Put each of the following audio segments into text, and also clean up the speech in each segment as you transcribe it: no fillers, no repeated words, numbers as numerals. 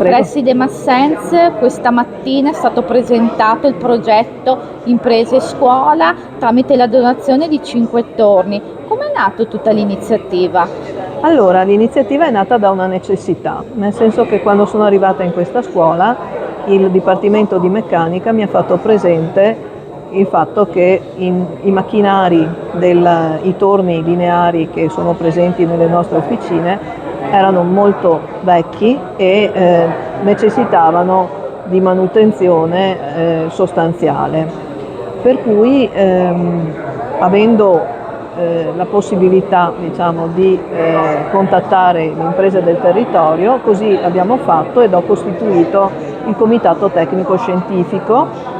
Prego. preside Massens questa mattina è stato presentato il progetto Imprese Scuola tramite la donazione di 5 torni. Come è nato tutta l'iniziativa? Allora, l'iniziativa è nata da una necessità, nel senso che quando sono arrivata in questa scuola il Dipartimento di Meccanica mi ha fatto presente il fatto che i macchinari, i torni lineari che sono presenti nelle nostre officine erano molto vecchi e necessitavano di manutenzione sostanziale. Per cui avendo la possibilità, diciamo, di contattare le imprese del territorio, così abbiamo fatto ed ho costituito il Comitato Tecnico Scientifico,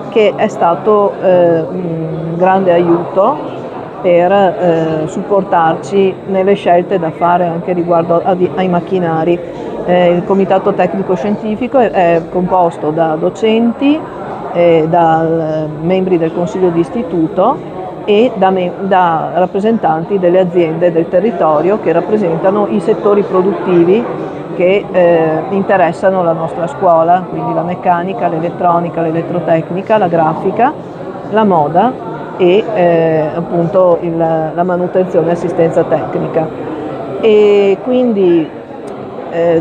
che è stato un grande aiuto per supportarci nelle scelte da fare anche riguardo ai macchinari. Il Comitato Tecnico Scientifico è composto da docenti, da membri del Consiglio di Istituto e da rappresentanti delle aziende del territorio che rappresentano i settori produttivi che interessano la nostra scuola, quindi la meccanica, l'elettronica, l'elettrotecnica, la grafica, la moda e appunto la manutenzione e assistenza tecnica. E quindi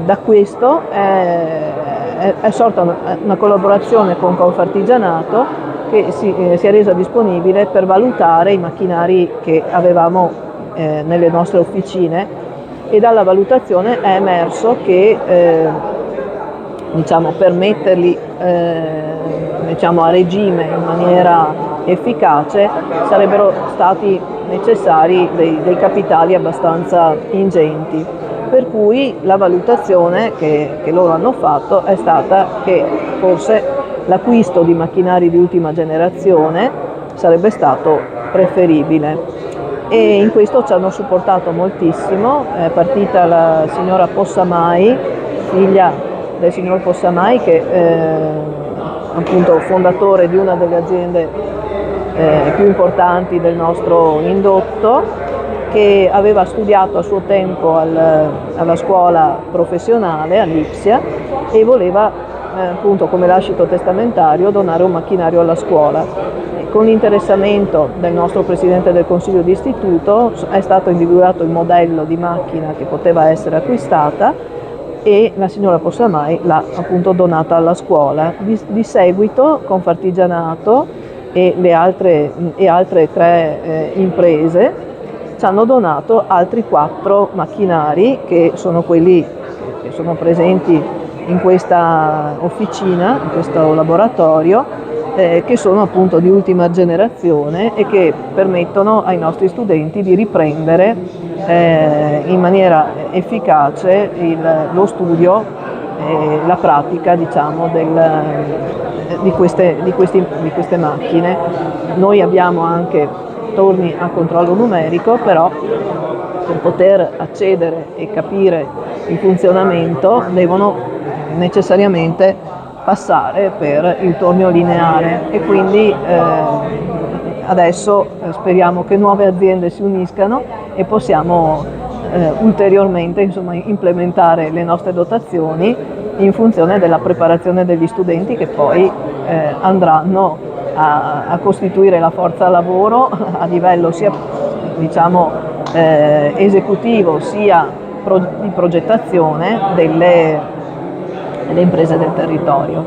da questo è sorta una collaborazione con Confartigianato che si è resa disponibile per valutare i macchinari che avevamo nelle nostre officine, e dalla valutazione è emerso che diciamo, per metterli diciamo, a regime in maniera efficace sarebbero stati necessari dei capitali abbastanza ingenti. Per cui la valutazione che loro hanno fatto è stata che forse l'acquisto di macchinari di ultima generazione sarebbe stato preferibile, e in questo ci hanno supportato moltissimo. È partita la signora Possamai, figlia del signor Possamai, che appunto fondatore di una delle aziende più importanti del nostro indotto, che aveva studiato a suo tempo alla scuola professionale all'Ipsia e voleva appunto come lascito testamentario donare un macchinario alla scuola. Con l'interessamento del nostro Presidente del Consiglio di Istituto è stato individuato il modello di macchina che poteva essere acquistata e la signora Possamai l'ha appunto donata alla scuola. Di seguito Confartigianato e altre 3 imprese ci hanno donato altri 4 macchinari, che sono quelli che sono presenti in questa officina, in questo laboratorio, che sono appunto di ultima generazione e che permettono ai nostri studenti di riprendere in maniera efficace lo studio e la pratica, diciamo, di queste macchine. Noi abbiamo anche torni a controllo numerico, però per poter accedere e capire il funzionamento devono necessariamente passare per il tornio lineare, e quindi adesso speriamo che nuove aziende si uniscano e possiamo ulteriormente, insomma, implementare le nostre dotazioni in funzione della preparazione degli studenti che poi andranno a costituire la forza lavoro a livello sia, diciamo, esecutivo sia di progettazione delle imprese del territorio.